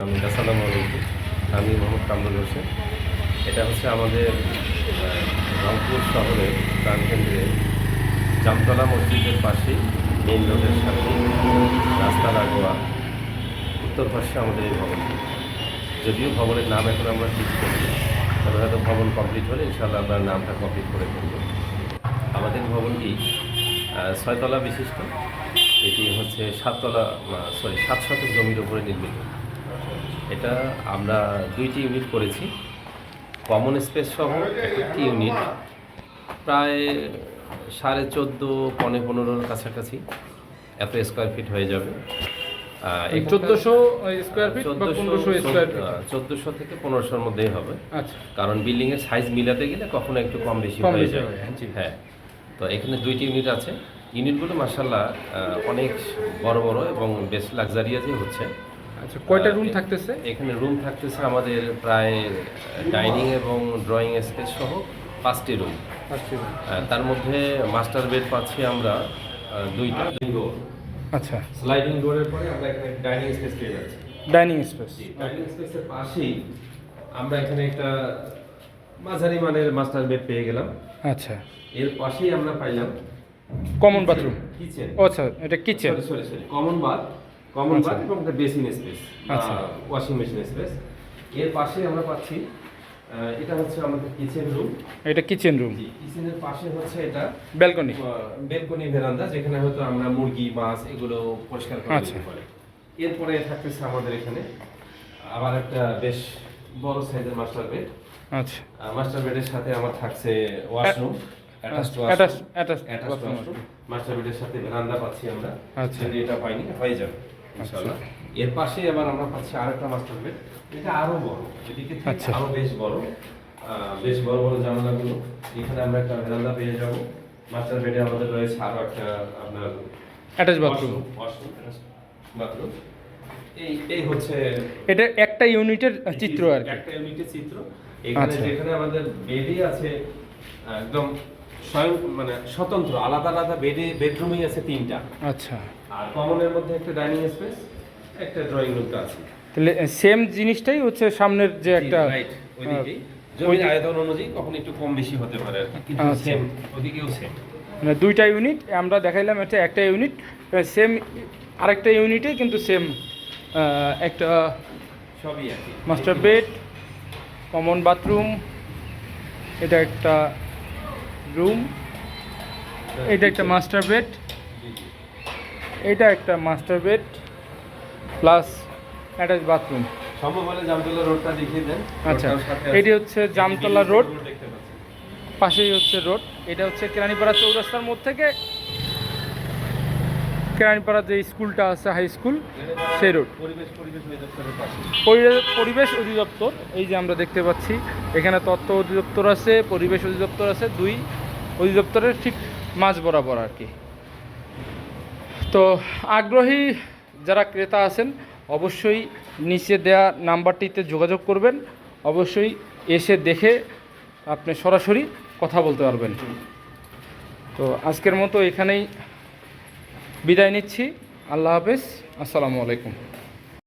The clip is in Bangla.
আসসালামু আলাইকুম। আমি মোহাম্মদ কামরুল হোসেন। এটা হচ্ছে আমাদের রংপুর শহরের প্রাণকেন্দ্রে জামতলা মসজিদের পাশেই মেইন রোডের সাথে রাস্তা লাগোয়া উত্তর পাশে আমাদের এই ভবনটি। যদিও ভবনের নাম এখন আমরা ঠিক করি, তবে হয়তো ভবন কমপ্লিট হলে ইনশাআল্লাহ আমরা নামটা কমপ্লিট করে ফেলব। আমাদের ভবনটি 6 তলা বিশিষ্ট। এটি হচ্ছে 7 শতক জমির উপরে নির্মিত। এটা আমরা 2টি ইউনিট করেছি, কমন স্পেস সহ একটি ইউনিট প্রায় 14.5-15 কাছাকাছি এত স্কোয়ার ফিট হয়ে যাবে। 1400 স্কোয়ার ফিট বা 1500 স্কোয়ার ফিট, 1400 থেকে 1500-র মধ্যেই হবে। আচ্ছা, কারণ বিল্ডিংয়ের সাইজ মিলাতে গেলে কখনো একটু কম বেশি হয়ে যায়। হ্যাঁ, তো এখানে 2টি ইউনিট আছে। ইউনিটগুলো মাশাআল্লাহ অনেক বড় বড় এবং বেশ লাক্সারিয়াসই হচ্ছে। আচ্ছা, কয়টা রুম থাকতেছে? এখানে রুম থাকতেছে আমাদের প্রায় ডাইনিং এবং ড্রয়িং স্পেস সহ 5টি রুম। তার মধ্যে মাস্টার বেড পাচ্ছি আমরা 2টা। আচ্ছা, স্লাইডিং ডোরের পরে আমরা এখানে ডাইনিং স্পেস পেয়ে যাচ্ছি। ডাইনিং স্পেস, ডাইনিং স্পেসের পাশেই আমরা এখানে একটা মাঝারি মানের মাস্টার বেড পেয়ে গেলাম। আচ্ছা, এর পাশেই আমরা পাইলাম কমন বাথরুম। কিচেন। আচ্ছা, এটা কিচেন, সরি কমন বাথ এবং একটা বেসিন স্পেস, আচ্ছা, ওয়াশিং মেশিন স্পেস। এর পাশে আমরা পাচ্ছি এটা হচ্ছে আমাদের কিচেন রুম। এটা কিচেন রুম। কিচেনের পাশে হচ্ছে এটা ব্যালকনি, বেলকনি ভেরান্দা, যেখানে হয়তো আমরা মুরগি মাছ এগুলো পরিষ্কার করে দিতে পারি। এরপরে থাকতেছে আমাদের এখানে আবার একটা বেশ বড় সাইজের মাস্টার বেড। আচ্ছা, মাস্টার বেডের সাথে আমার থাকছে ওয়াশরুম, মাস্টার বেডের সাথে ভেরান্দা পাচ্ছি আমরা। আচ্ছা, এটা পাইনি, হয়ে যাবে ইনশাআল্লাহ। এর পাশে আবার আমরা পাচ্ছি আরেকটা মাস্টার বেড। এটা আরো বড়, এদিকে থেকে আরো বেশ বড় বড় জানালাগুলো। এখানে আমরা একটা ভেরান্দা পেয়ে যাব। মাস্টার বেডে আমাদের রয়েছে আরো একটা আপনার অ্যাটাচ বাথরুম। বাথরুম এই হচ্ছে এটা একটা ইউনিটের চিত্র আর কি, একটা ইউনিটের চিত্র। এখানে যেখানে আমাদের বেডই আছে একদম স্বয়ং, মানে স্বতন্ত্র আলাদা আলাদা বেডরুমই আছে 3টা। আচ্ছা, আর কমনের মধ্যে একটা ডাইনিং স্পেস, একটা ড্রয়িং রুমটা আছে। তাহলে সেম জিনিসটাই হচ্ছে সামনের যে একটা রাইট, ওইদিকেই জমির আয়তন অনুযায়ী কখন একটু কম বেশি হতে পারে আর কি, কিন্তু সেম ওইদিকেও সেম। মানে 2টা ইউনিট আমরা দেখাইলাম, এটা একটা ইউনিট, সেম আরেকটা ইউনিটে কিন্তু সেম একটা সবই একই। মাস্টার বেড, কমন বাথরুম, এটা একটা রুম, এটা একটা মাস্টার বেড, এটা একটা master bed plus attach bathroom. সম্ভব হলে জামতলা রোডটা দেখিয়ে দেন। আচ্ছা, এটি হচ্ছে জামতলা রোড, পাশেই হচ্ছে রোড। এটা হচ্ছে কেরানীপাড়া চৌরাস্তার মোড় থেকে কেরানীপাড়া যে স্কুলটা আছে, হাই স্কুল, সেই রোড। পরিবেশ অধিদপ্তর, এই যে আমরা দেখতে পাচ্ছি এখানে তথ্য অধিদপ্তর আছে, পরিবেশ অধিদপ্তর আছে, 2 অধিদপ্তরের ঠিক মাঝ বরাবর আর কি। তো আগ্রহী যারা ক্রেতা আছেন অবশ্যই নিচে দেয়া নাম্বারটিতে যোগাযোগ করবেন। অবশ্যই এসে দেখে আপনি সরাসরি কথা বলতে পারবেন। তো আজকের মতো এখানেই বিদায় নিচ্ছি। আল্লাহ হাফেজ, আসসালামু আলাইকুম।